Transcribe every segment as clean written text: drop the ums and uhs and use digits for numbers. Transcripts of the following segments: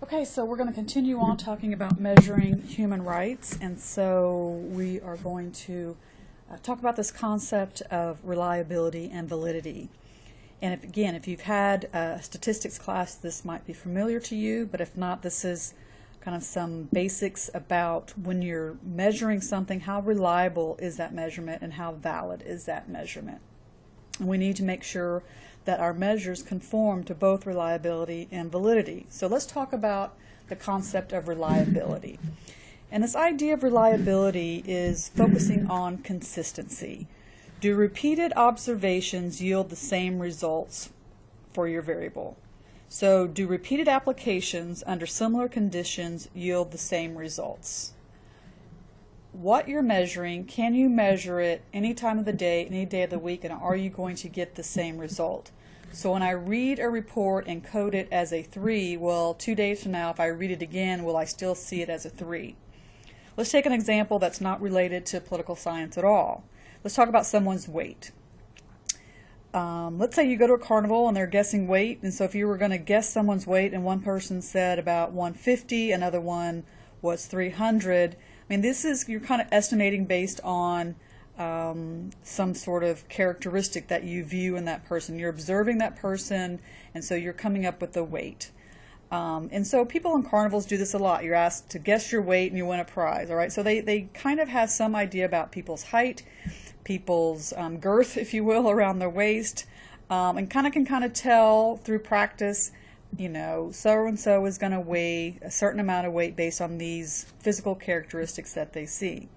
Okay, so we're going to continue on talking about measuring human rights, and so we are going to talk about this concept of reliability and validity. And if you've had a statistics class, this might be familiar to you, but if not, this is kind of some basics about when you're measuring something, how reliable is that measurement and how valid is that measurement. And we need to make sure that our measures conform to both reliability and validity. So let's talk about the concept of reliability. And this idea of reliability is focusing on consistency. Do repeated observations yield the same results for your variable? So do repeated applications under similar conditions yield the same results? What you're measuring, can you measure it any time of the day, any day of the week, and are you going to get the same result? So when I read a report and code it as a 3, well, 2 days from now, if I read it again, will I still see it as a 3? Let's take an example that's not related to political science at all. Let's talk about someone's weight. Let's say you go to a carnival and they're guessing weight, and so if you were going to guess someone's weight and one person said about 150, another one was 300, I mean, you're kind of estimating based on some sort of characteristic that you view in that person. You're observing that person, and so you're coming up with the weight. And so people in carnivals do this a lot. You're asked to guess your weight and you win a prize, all right? So they kind of have some idea about people's height, people's girth, if you will, around their waist, and can tell through practice, you know, so-and-so is going to weigh a certain amount of weight based on these physical characteristics that they see.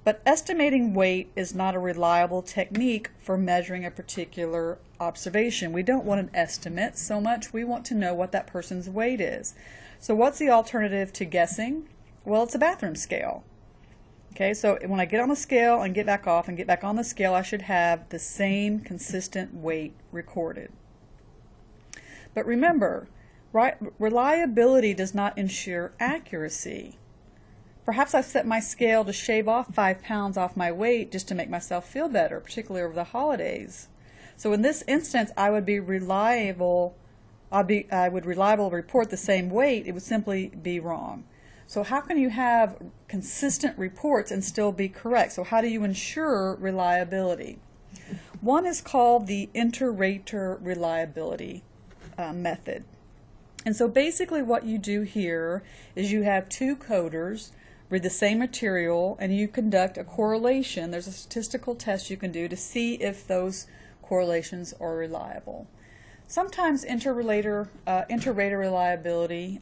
But estimating weight is not a reliable technique for measuring a particular observation. We don't want an estimate so much. We want to know what that person's weight is. So what's the alternative to guessing? Well, it's a bathroom scale. Okay, so when I get on the scale and get back off and get back on the scale, I should have the same consistent weight recorded. But remember, reliability does not ensure accuracy. Perhaps I've set my scale to shave off 5 pounds off my weight just to make myself feel better, particularly over the holidays. So in this instance, I would reliable report the same weight. It would simply be wrong. So how can you have consistent reports and still be correct? So how do you ensure reliability? One is called the Interrater reliability method. And so basically what you do here is you have two coders read the same material and you conduct a correlation. There's a statistical test you can do to see if those correlations are reliable. Sometimes Interrater reliability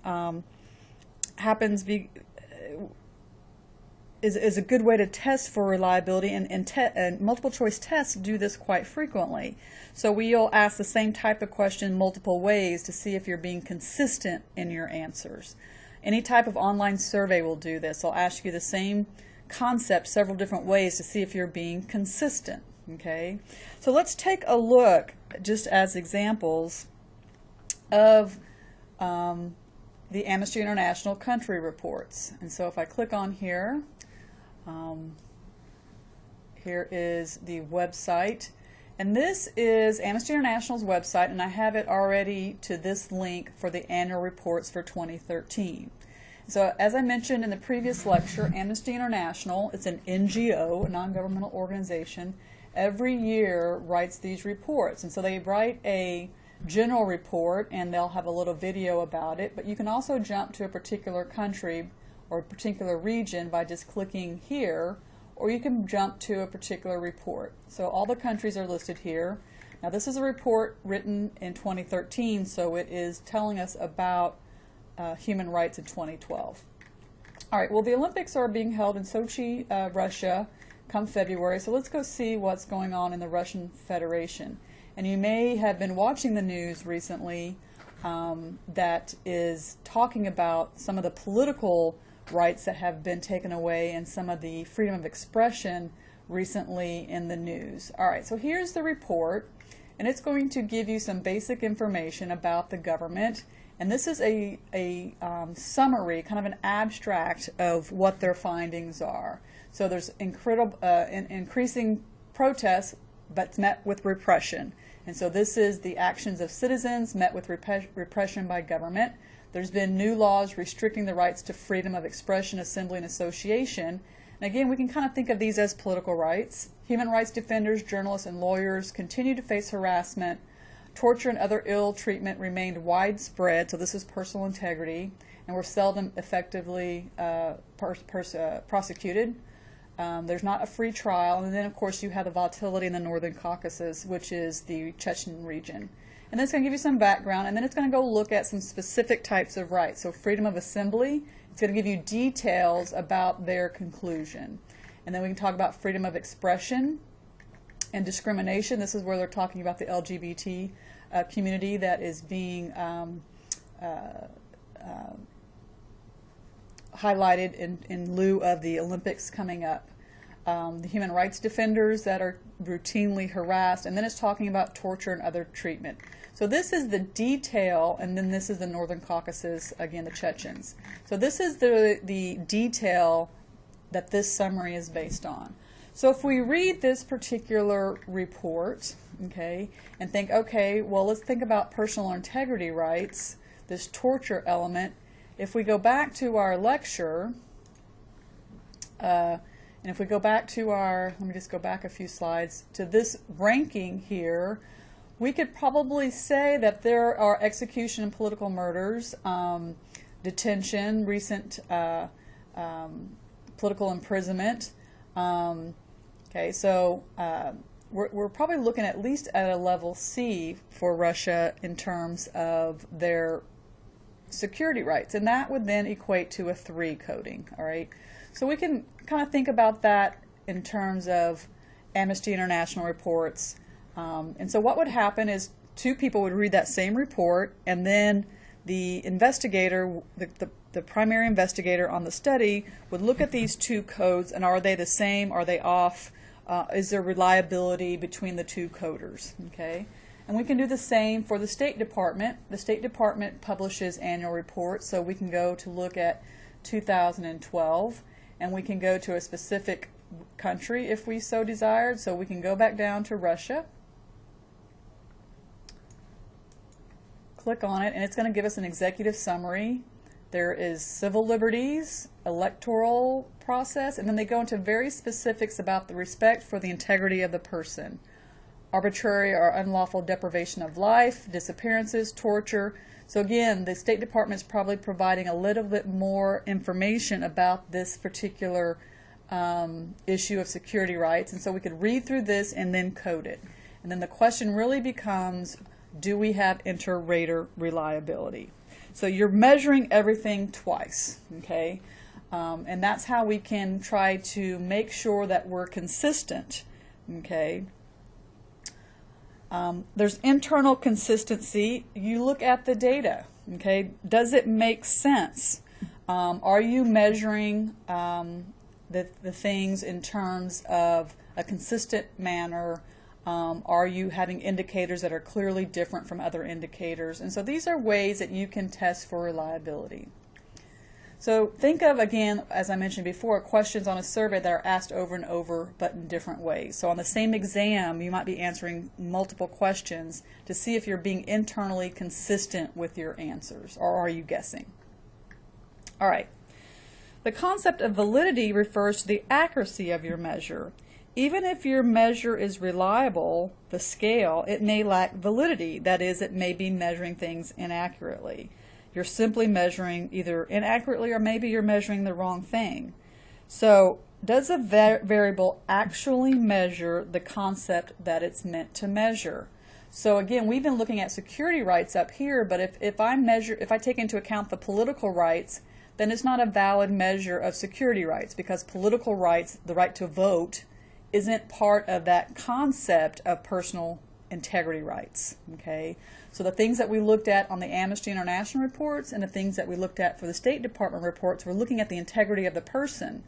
is a good way to test for reliability, and multiple choice tests do this quite frequently. So we'll ask the same type of question multiple ways to see if you're being consistent in your answers. Any type of online survey will do this. I'll ask you the same concept several different ways to see if you're being consistent. Okay, so let's take a look, just as examples, of the Amnesty International country reports. And so if I click on here, here is the website, and this is Amnesty International's website, and I have it already to this link for the annual reports for 2013. So as I mentioned in the previous lecture, Amnesty International, it's an NGO, a non-governmental organization, every year writes these reports. And so they write a general report and they'll have a little video about it, but you can also jump to a particular country or a particular region by just clicking here, or you can jump to a particular report. So all the countries are listed here. Now this is a report written in 2013, so it is telling us about human rights in 2012. All right, well, the Olympics are being held in Sochi, Russia, come February, so let's go see what's going on in the Russian Federation. And you may have been watching the news recently that is talking about some of the political rights that have been taken away and some of the freedom of expression recently in the news. All right, so here's the report, and it's going to give you some basic information about the government. And this is a summary, kind of an abstract of what their findings are. So there's increasing protests, but it's met with repression. And so this is the actions of citizens met with repression by government. There's been new laws restricting the rights to freedom of expression, assembly, and association. And again, we can kind of think of these as political rights. Human rights defenders, journalists, and lawyers continue to face harassment. Torture and other ill treatment remained widespread, so this is personal integrity, and were seldom effectively prosecuted. There's not a free trial, and then of course you have the volatility in the Northern Caucasus, which is the Chechen region. And then it's going to give you some background, and then it's going to go look at some specific types of rights. So freedom of assembly, it's going to give you details about their conclusion. And then we can talk about freedom of expression and discrimination. This is where they're talking about the LGBT community that is being highlighted in lieu of the Olympics coming up. The human rights defenders that are routinely harassed, and then it's talking about torture and other treatment. So this is the detail, and then this is the Northern Caucasus, again the Chechens. So this is the detail that this summary is based on. So if we read this particular report, okay, and think, okay, well, let's think about personal integrity rights, this torture element. If we go back to our lecture, and if we go back to our, let me just go back a few slides, to this ranking here, we could probably say that there are execution and political murders, detention, recent political imprisonment. Okay, so we're probably looking at least at a level C for Russia in terms of their security rights, and that would then equate to a 3 coding, all right? So we can kind of think about that in terms of Amnesty International reports. And so what would happen is 2 people would read that same report, and then the investigator, the primary investigator on the study, would look at these 2 codes, and are they the same? Are they off? Is there reliability between the 2 coders? Okay, and we can do the same for the State Department. The State Department publishes annual reports, so we can go to look at 2012, and we can go to a specific country if we so desired. So we can go back down to Russia, click on it, and it's going to give us an executive summary. There is civil liberties, electoral process, and then they go into very specifics about the respect for the integrity of the person. Arbitrary or unlawful deprivation of life, disappearances, torture. So again, the State Department is probably providing a little bit more information about this particular issue of security rights. And so we could read through this and then code it. And then the question really becomes, do we have Interrater reliability? So you're measuring everything twice, okay? And that's how we can try to make sure that we're consistent, okay? There's internal consistency. You look at the data, okay? Does it make sense? Are you measuring the things in terms of a consistent manner? Are you having indicators that are clearly different from other indicators? And so these are ways that you can test for reliability. So think of, again, as I mentioned before, questions on a survey that are asked over and over but in different ways. So on the same exam, you might be answering multiple questions to see if you're being internally consistent with your answers, or are you guessing? All right. The concept of validity refers to the accuracy of your measure. Even if your measure is reliable, the scale, it may lack validity. That is, it may be measuring things inaccurately. You're simply measuring either inaccurately or maybe you're measuring the wrong thing. So does a variable actually measure the concept that it's meant to measure? So again, we've been looking at security rights up here, but if I take into account the political rights, then it's not a valid measure of security rights, because political rights, the right to vote, isn't part of that concept of personal integrity rights, okay? So the things that we looked at on the Amnesty International reports and the things that we looked at for the State Department reports, we're looking at the integrity of the person.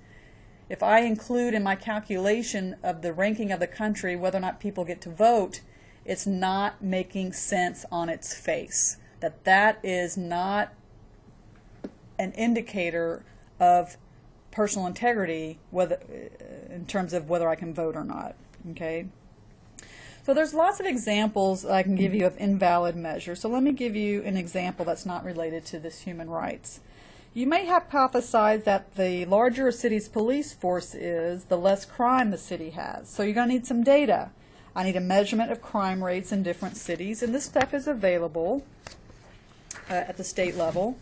If I include in my calculation of the ranking of the country whether or not people get to vote, it's not making sense on its face. That is not an indicator of personal integrity, whether in terms of whether I can vote or not, okay? So there's lots of examples I can give you of invalid measures. So let me give you an example that's not related to this human rights. You may hypothesize that the larger a city's police force is, the less crime the city has. So you're going to need some data. I need a measurement of crime rates in different cities, and this stuff is available at the state level.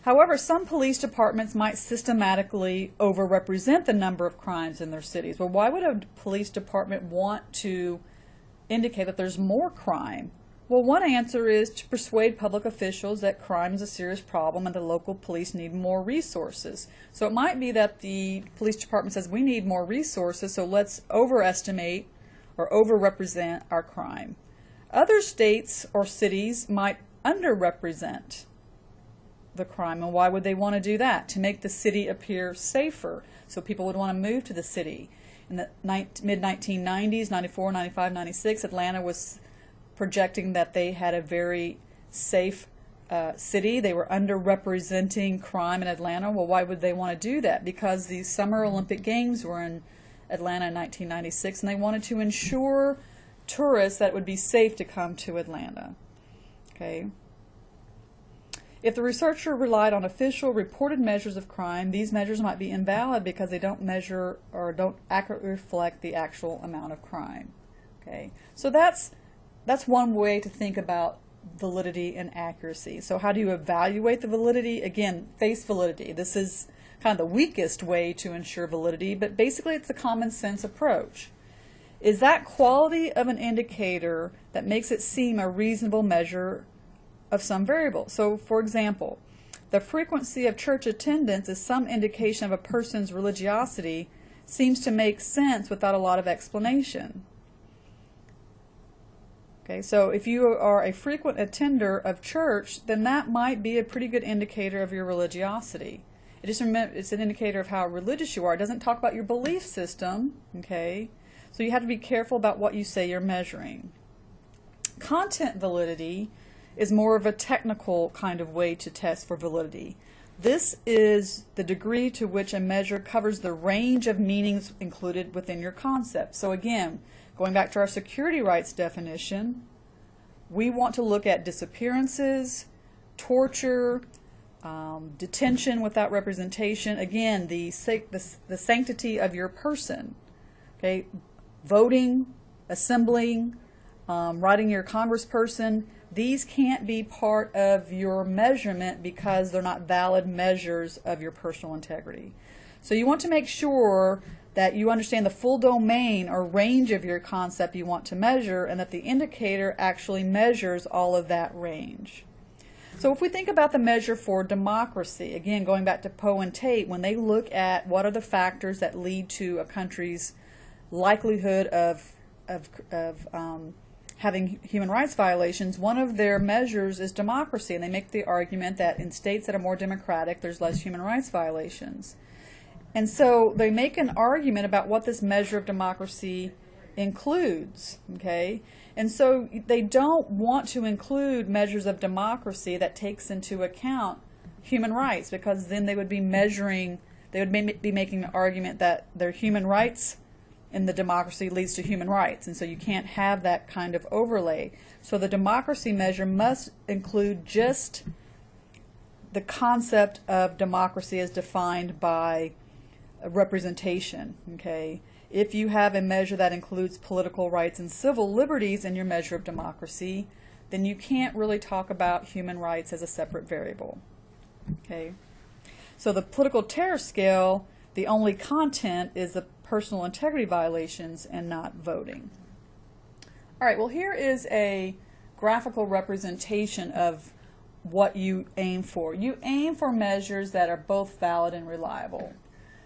However, some police departments might systematically overrepresent the number of crimes in their cities. Well, why would a police department want to indicate that there's more crime? Well, one answer is to persuade public officials that crime is a serious problem and the local police need more resources. So it might be that the police department says, we need more resources, so let's overestimate or overrepresent our crime. Other states or cities might underrepresent the crime. And why would they want to do that? To make the city appear safer, so people would want to move to the city. In the mid-1990s, 94, 95, 96, Atlanta was projecting that they had a very safe city. They were underrepresenting crime in Atlanta. Well, why would they want to do that? Because the Summer Olympic Games were in Atlanta in 1996, and they wanted to ensure tourists that it would be safe to come to Atlanta. Okay. If the researcher relied on official reported measures of crime, these measures might be invalid because they don't measure or don't accurately reflect the actual amount of crime. Okay, so that's one way to think about validity and accuracy. So how do you evaluate the validity? Again, face validity. This is kind of the weakest way to ensure validity, but basically it's a common sense approach. Is that quality of an indicator that makes it seem a reasonable measure of some variable? So, for example, the frequency of church attendance is some indication of a person's religiosity, seems to make sense without a lot of explanation. Okay, so if you are a frequent attender of church, then that might be a pretty good indicator of your religiosity. It's an indicator of how religious you are. It doesn't talk about your belief system, okay? So you have to be careful about what you say you're measuring. Content validity is more of a technical kind of way to test for validity. This is the degree to which a measure covers the range of meanings included within your concept. So again, going back to our security rights definition, we want to look at disappearances, torture, detention without representation, again, the sanctity of your person, okay? Voting, assembling, writing your congressperson, these can't be part of your measurement because they're not valid measures of your personal integrity. So you want to make sure that you understand the full domain or range of your concept you want to measure, and that the indicator actually measures all of that range. So if we think about the measure for democracy, again going back to Poe and Tate, when they look at what are the factors that lead to a country's likelihood of having human rights violations, one of their measures is democracy, and they make the argument that in states that are more democratic, there's less human rights violations. And so they make an argument about what this measure of democracy includes, okay? And so they don't want to include measures of democracy that takes into account human rights, because then they would be measuring, they would be making an argument that their human rights in the democracy leads to human rights, and so you can't have that kind of overlay. So the democracy measure must include just the concept of democracy as defined by representation, okay? If you have a measure that includes political rights and civil liberties in your measure of democracy, then you can't really talk about human rights as a separate variable, okay? So the political terror scale, the only content is the personal integrity violations and not voting. All right, well, here is a graphical representation of what you aim for. You aim for measures that are both valid and reliable.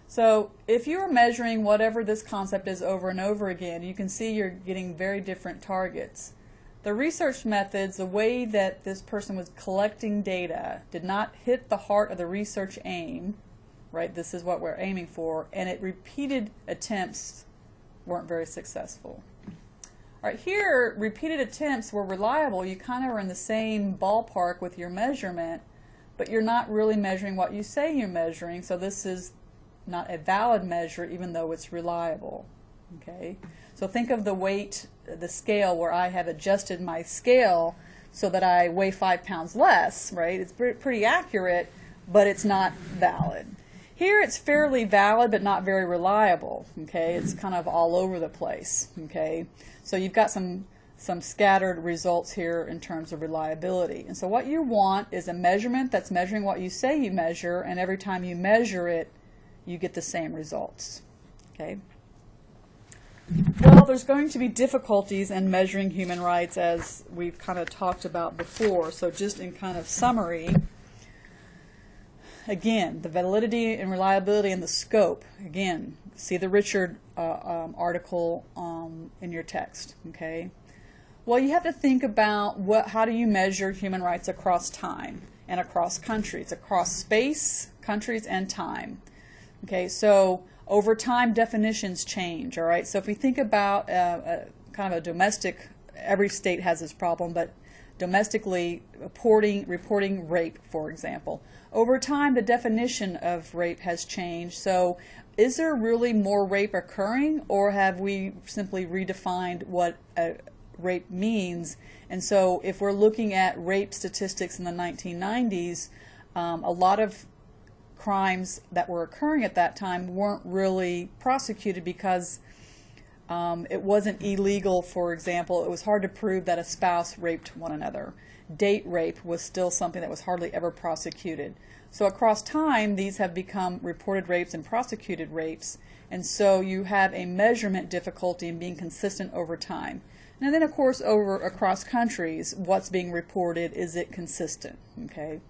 So if you are measuring whatever this concept is over and over again, you can see you're getting very different targets. The research methods, the way that this person was collecting data, did not hit the heart of the research aim, right? This is what we're aiming for, and repeated attempts weren't very successful. All right, here, repeated attempts were reliable. You kind of are in the same ballpark with your measurement, but you're not really measuring what you say you're measuring, so this is not a valid measure even though it's reliable. Okay, so think of the weight, the scale, where I have adjusted my scale so that I weigh 5 pounds less, right? It's pretty accurate, but it's not valid. Here it's fairly valid, but not very reliable, okay? It's kind of all over the place, okay? So you've got some scattered results here in terms of reliability. And so what you want is a measurement that's measuring what you say you measure, and every time you measure it, you get the same results, okay? Well, there's going to be difficulties in measuring human rights, as we've kind of talked about before. So just in kind of summary, again, the validity and reliability and the scope. Again, see the Richard article in your text, okay? Well, you have to think about how do you measure human rights across time and across countries, across space, countries, and time. Okay, so over time, definitions change, all right? So if we think about kind of a domestic, every state has this problem, but domestically reporting rape, for example. Over time, the definition of rape has changed. So is there really more rape occurring, or have we simply redefined what rape means? And so if we're looking at rape statistics in the 1990s, a lot of crimes that were occurring at that time weren't really prosecuted because it wasn't illegal. For example, it was hard to prove that a spouse raped one another. Date rape was still something that was hardly ever prosecuted. So across time, these have become reported rapes and prosecuted rapes, and so you have a measurement difficulty in being consistent over time. And then, of course, across countries, what's being reported, is it consistent? Okay.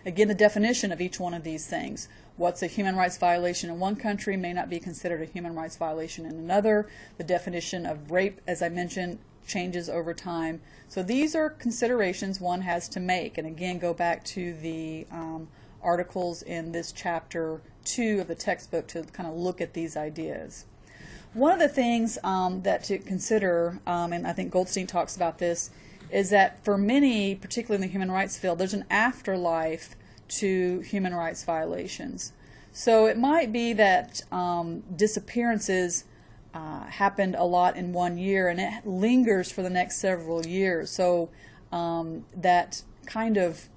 Again, the definition of each one of these things. What's a human rights violation in one country may not be considered a human rights violation in another. The definition of rape, as I mentioned, changes over time. So these are considerations one has to make. And again, go back to the articles in this chapter 2 of the textbook to kind of look at these ideas. One of the things that to consider, and I think Goldstein talks about this, is that for many, particularly in the human rights field, there's an afterlife to human rights violations. So it might be that disappearances happened a lot in one year, and it lingers for the next several years. So that kind of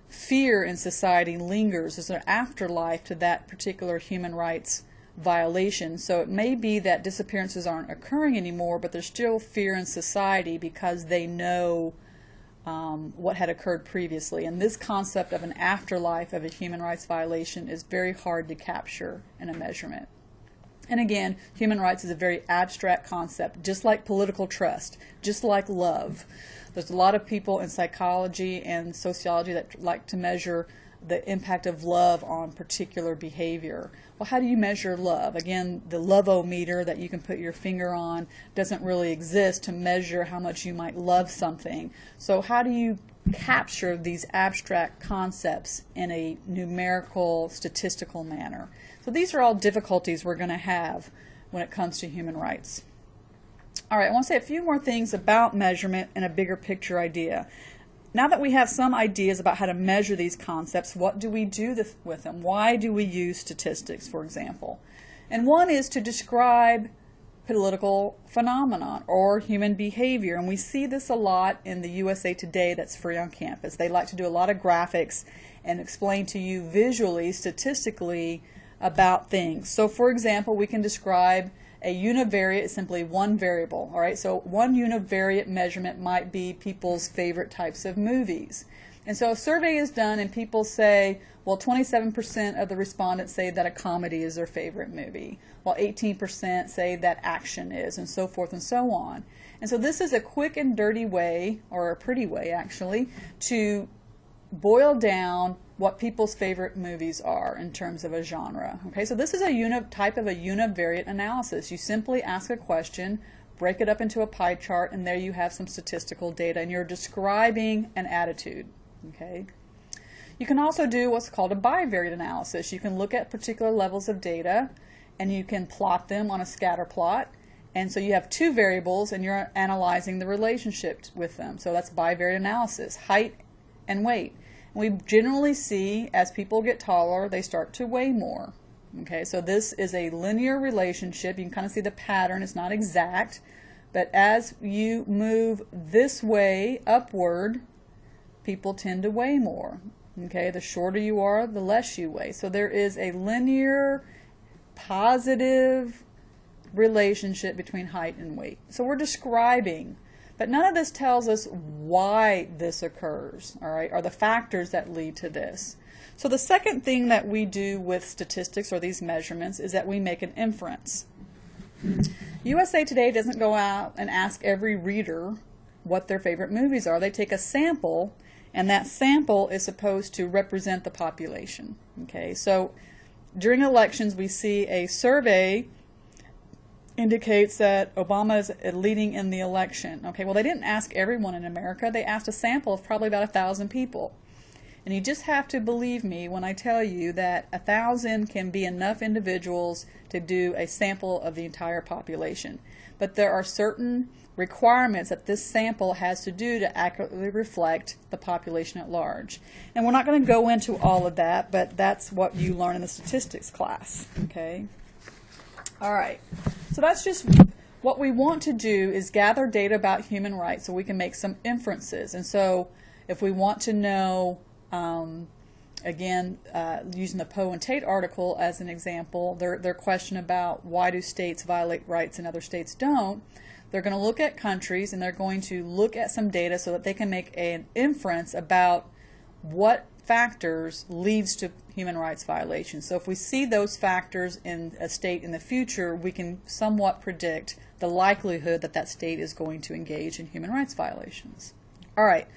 fear in society lingers. There's an afterlife to that particular human rights violation. So it may be that disappearances aren't occurring anymore, but there's still fear in society because they know what had occurred previously. And this concept of an afterlife of a human rights violation is very hard to capture in a measurement. And again, human rights is a very abstract concept, just like political trust, just like love. There's a lot of people in psychology and sociology that like to measure the impact of love on particular behavior. Well, how do you measure love? Again, the love-o-meter that you can put your finger on doesn't really exist to measure how much you might love something. So how do you capture these abstract concepts in a numerical, statistical manner? So these are all difficulties we're going to have when it comes to human rights. All right, I want to say a few more things about measurement and a bigger picture idea. Now that we have some ideas about how to measure these concepts, what do we do with them? Why do we use statistics, for example? And one is to describe political phenomenon or human behavior. And we see this a lot in the USA Today that's free on campus. They like to do a lot of graphics and explain to you visually, statistically, about things. So, for example, we can describe a univariate is simply one variable, all right? So one univariate measurement might be people's favorite types of movies. And so a survey is done and people say, well, 27% of the respondents say that a comedy is their favorite movie, while 18% say that action is, and so forth and so on. And so this is a quick and dirty way, or a pretty way actually, to boil down what people's favorite movies are in terms of a genre. Okay, so this is a type of a univariate analysis. You simply ask a question, break it up into a pie chart, and there you have some statistical data, and you're describing an attitude. Okay, you can also do what's called a bivariate analysis. You can look at particular levels of data, and you can plot them on a scatter plot. And so you have two variables, and you're analyzing the relationship with them. So that's bivariate analysis, height and weight. We generally see as people get taller, they start to weigh more. Okay, so this is a linear relationship. You can kind of see the pattern. It's not exact, but as you move this way upward, people tend to weigh more. Okay, the shorter you are, the less you weigh. So there is a linear, positive relationship between height and weight. So we're describing, but none of this tells us why this occurs, all right, or the factors that lead to this. So the second thing that we do with statistics or these measurements is that we make an inference. USA Today doesn't go out and ask every reader what their favorite movies are. They take a sample, and that sample is supposed to represent the population. Okay, so during elections we see a survey indicates that Obama is leading in the election. Okay, well, they didn't ask everyone in America. They asked a sample of probably about 1,000 people. And you just have to believe me when I tell you that 1,000 can be enough individuals to do a sample of the entire population. But there are certain requirements that this sample has to do to accurately reflect the population at large. And we're not going to go into all of that, but that's what you learn in the statistics class. Okay? All right. So that's just what we want to do, is gather data about human rights so we can make some inferences. And so if we want to know, again, using the Poe and Tate article as an example, their question about why do states violate rights and other states don't, they're going to look at countries and they're going to look at some data so that they can make an inference about what factors leads to human rights violations. So if we see those factors in a state in the future, we can somewhat predict the likelihood that that state is going to engage in human rights violations. All right.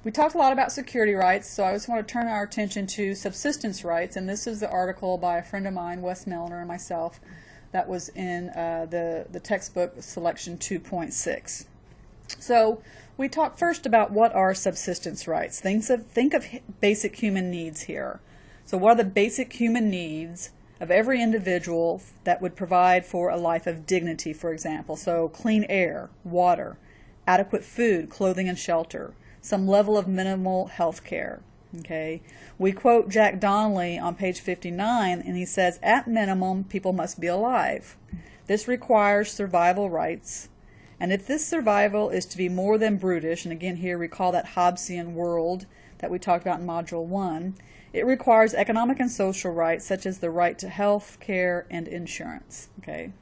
We talked a lot about security rights, so I just want to turn our attention to subsistence rights, and this is the article by a friend of mine, Wes Mellner, and myself, that was in the textbook selection 2.6. So we talked first about what are subsistence rights. Think of basic human needs here. So what are the basic human needs of every individual that would provide for a life of dignity, for example? So clean air, water, adequate food, clothing and shelter, some level of minimal health care. Okay, we quote Jack Donnelly on page 59, and he says, at minimum, people must be alive. This requires survival rights, and if this survival is to be more than brutish, and again here recall that Hobbesian world that we talked about in Module 1, it requires economic and social rights such as the right to health care and insurance. Okay.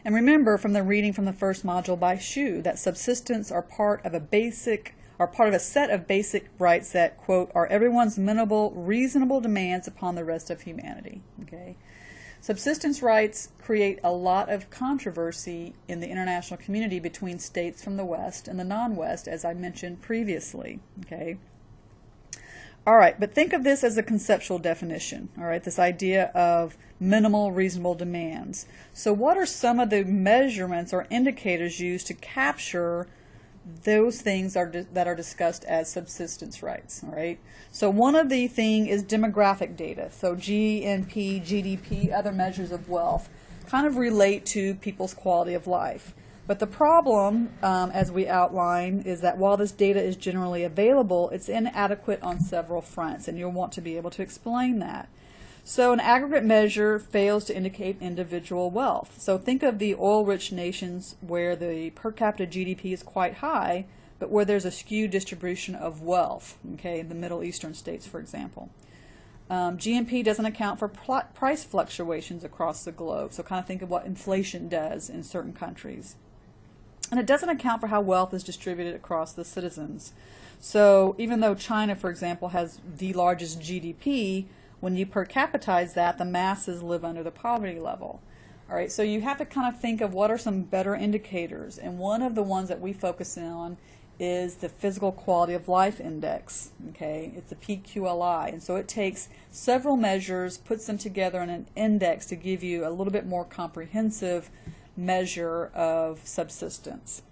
And remember from the reading from the first module by Shu that subsistence are part of a set of basic rights that, quote, are everyone's minimal, reasonable demands upon the rest of humanity. Okay. Subsistence rights create a lot of controversy in the international community between states from the West and the non-West, as I mentioned previously. Okay. All right, but think of this as a conceptual definition, all right, this idea of minimal reasonable demands. So what are some of the measurements or indicators used to capture those things that are discussed as subsistence rights, all right? So one of the things is demographic data. So GNP, GDP, other measures of wealth kind of relate to people's quality of life. But the problem, as we outline, is that while this data is generally available, it's inadequate on several fronts, and you'll want to be able to explain that. So an aggregate measure fails to indicate individual wealth. So think of the oil-rich nations where the per capita GDP is quite high, but where there's a skewed distribution of wealth, okay, in the Middle Eastern states, for example. GNP doesn't account for price fluctuations across the globe, so kind of think of what inflation does in certain countries. And it doesn't account for how wealth is distributed across the citizens. So even though China, for example, has the largest GDP, when you per capitize that, the masses live under the poverty level. All right, so you have to kind of think of what are some better indicators. And one of the ones that we focus on is the Physical Quality of Life Index. Okay, it's the PQLI. And so it takes several measures, puts them together in an index to give you a little bit more comprehensive measure of subsistence.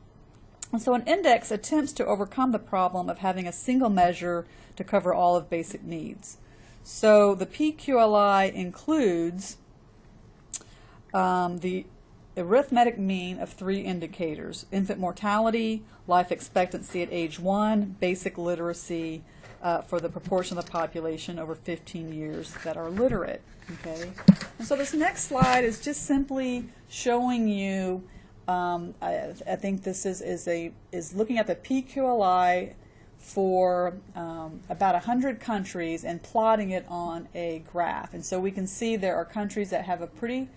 And so an index attempts to overcome the problem of having a single measure to cover all of basic needs. So the PQLI includes the arithmetic mean of 3 indicators: infant mortality, life expectancy at age 1, basic literacy, for the proportion of the population over 15 years that are literate. Okay, and so this next slide is just simply showing you. I think this is looking at the PQLI for about 100 countries and plotting it on a graph. And so we can see there are countries that have a pretty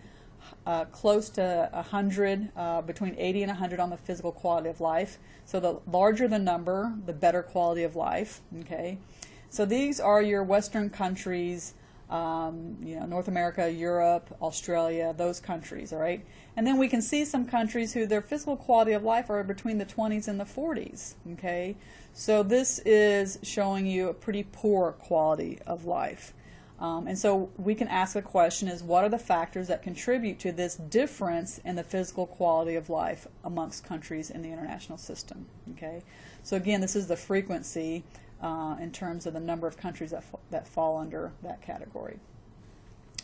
close to 100, between 80 and 100 on the physical quality of life. So the larger the number, the better quality of life. Okay, so these are your Western countries, North America, Europe, Australia, those countries, all right? And then we can see some countries who their physical quality of life are between the 20s and the 40s, okay? So this is showing you a pretty poor quality of life. And so we can ask the question is, what are the factors that contribute to this difference in the physical quality of life amongst countries in the international system, okay? So again, this is the frequency in terms of the number of countries that fall under that category.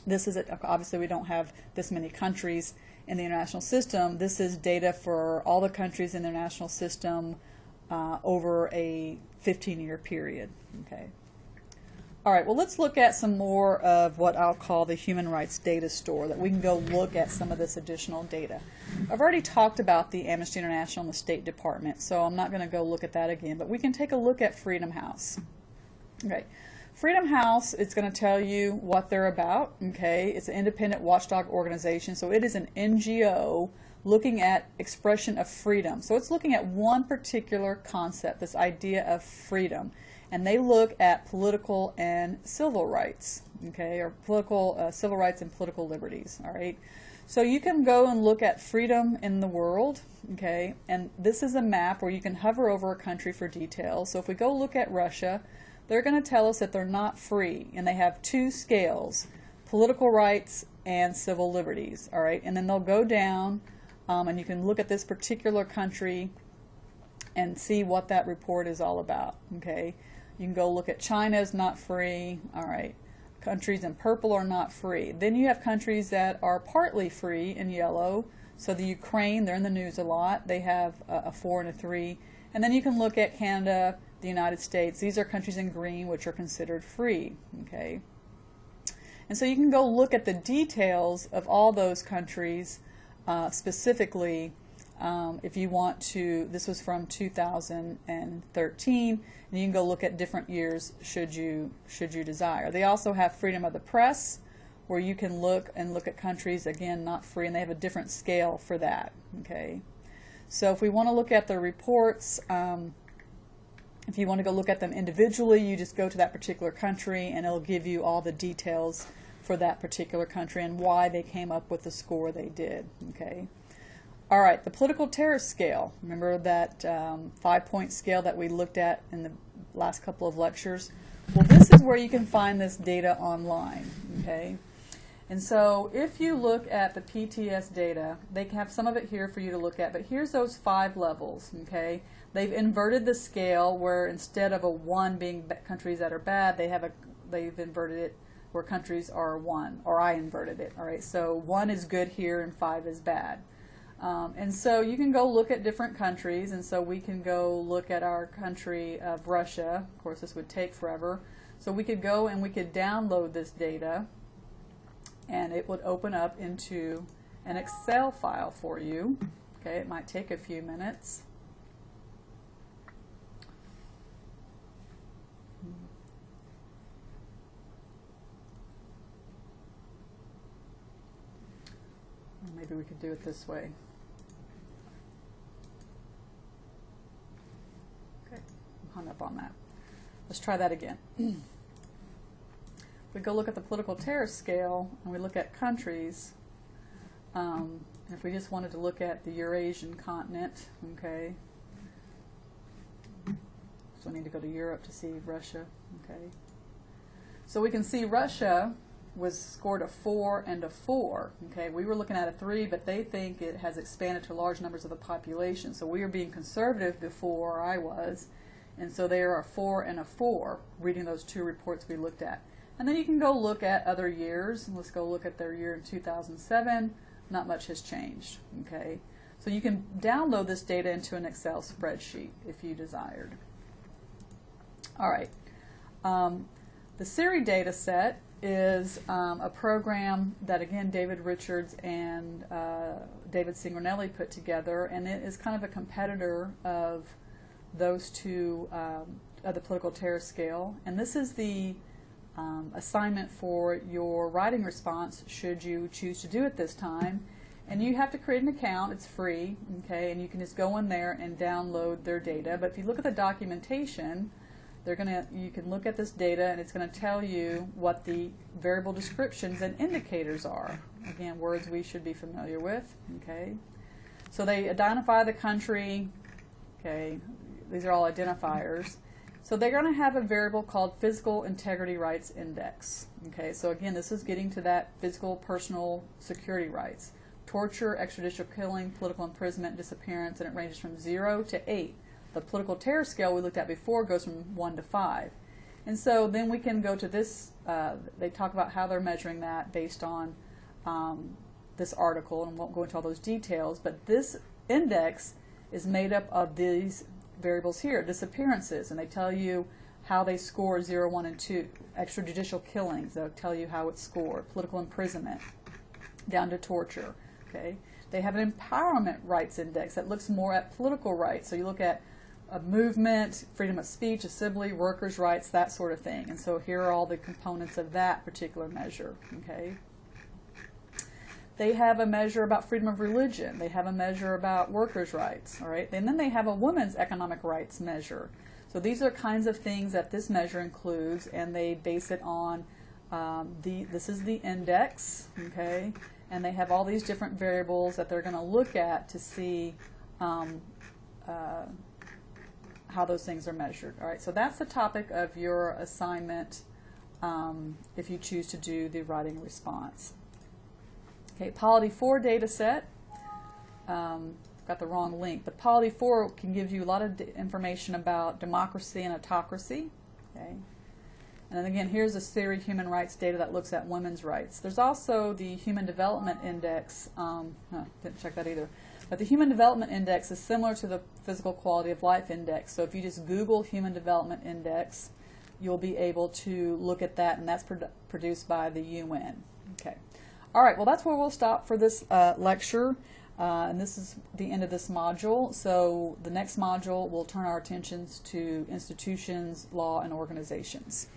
This is obviously we don't have this many countries in the international system. This is data for all the countries in the international system over a 15-year period. Okay. All right, well, let's look at some more of what I'll call the human rights data store, that we can go look at some of this additional data. I've already talked about the Amnesty International and the State Department, so I'm not going to go look at that again, but we can take a look at Freedom House. Okay, Freedom House, it's going to tell you what they're about. Okay, it's an independent watchdog organization, so it is an NGO looking at expression of freedom. So it's looking at one particular concept, this idea of freedom. And they look at political and civil rights, okay, or political, civil rights and political liberties, all right? So you can go and look at freedom in the world, okay, and this is a map where you can hover over a country for details. So if we go look at Russia, they're going to tell us that they're not free, and they have two scales, political rights and civil liberties, all right? And then they'll go down, and you can look at this particular country and see what that report is all about, okay? You can go look at China is not free, all right. Countries in purple are not free. Then you have countries that are partly free in yellow. So the Ukraine, they're in the news a lot. They have a 4 and a 3. And then you can look at Canada, the United States. These are countries in green which are considered free, okay. And so you can go look at the details of all those countries specifically. If you want to, this was from 2013, and you can go look at different years should you desire. They also have freedom of the press, where you can look at countries, again, not free, and they have a different scale for that, okay? So if we want to look at the reports, if you want to go look at them individually, you just go to that particular country, and it'll give you all the details for that particular country and why they came up with the score they did, okay? All right, the political terror scale. Remember that 5-point scale that we looked at in the last couple of lectures? Well, this is where you can find this data online, okay? And so if you look at the PTS data, they have some of it here for you to look at, but here's those 5 levels, okay? They've inverted the scale where instead of a 1 being countries that are bad, they've inverted it where countries are 1, or I inverted it, all right? So 1 is good here and 5 is bad. And so you can go look at different countries, and so we can go look at our country of Russia. Of course, this would take forever. So we could go and we could download this data, and it would open up into an Excel file for you. Okay, it might take a few minutes. Maybe we could do it this way. Okay, I'm hung up on that. Let's try that again. If we go look at the political terror scale and we look at countries, if we just wanted to look at the Eurasian continent, okay, so I need to go to Europe to see Russia, okay. So we can see Russia was scored a 4 and a 4. Okay, we were looking at a 3, but they think it has expanded to large numbers of the population. So we were being conservative before I was, and so they are a 4 and a 4, reading those 2 reports we looked at. And then you can go look at other years. Let's go look at their year in 2007. Not much has changed. Okay, so you can download this data into an Excel spreadsheet if you desired. All right. The SERI data set is a program that, again, David Richards and David Signorelli put together, and it is kind of a competitor of those two, of the political terror scale. And this is the assignment for your writing response, should you choose to do it this time. And you have to create an account. It's free, okay, and you can just go in there and download their data. But if you look at the documentation, you can look at this data, and it's going to tell you what the variable descriptions and indicators are. Again, words we should be familiar with, okay. So they identify the country, okay, these are all identifiers. So they're going to have a variable called Physical Integrity Rights Index, okay. So again, this is getting to that physical, personal security rights. Torture, extrajudicial killing, political imprisonment, disappearance, and it ranges from 0 to 8. The political terror scale we looked at before goes from 1 to 5. And so then we can go to this, they talk about how they're measuring that based on this article, and won't go into all those details, but this index is made up of these variables here, disappearances, and they tell you how they score 0, 1, and 2. Extrajudicial killings, they'll tell you how it's scored. Political imprisonment, down to torture. Okay. They have an empowerment rights index that looks more at political rights. So you look at a movement, freedom of speech, assembly, workers' rights, that sort of thing. And so here are all the components of that particular measure. Okay. They have a measure about freedom of religion. They have a measure about workers' rights. All right. And then they have a women's economic rights measure. So these are kinds of things that this measure includes, and they base it on this is the index. Okay. And they have all these different variables that they're going to look at to see how those things are measured. All right, so that's the topic of your assignment if you choose to do the writing response. Okay, Polity 4 data set. Got the wrong link, but Polity 4 can give you a lot of information about democracy and autocracy. Okay. And then again, here's a SERI human rights data that looks at women's rights. There's also the Human Development Index. Didn't check that either. But the Human Development Index is similar to the Physical Quality of Life Index. So if you just Google Human Development Index, you'll be able to look at that, and that's produced by the UN. Okay. All right, well, that's where we'll stop for this lecture. And this is the end of this module. So the next module, we'll turn our attentions to institutions, law, and organizations.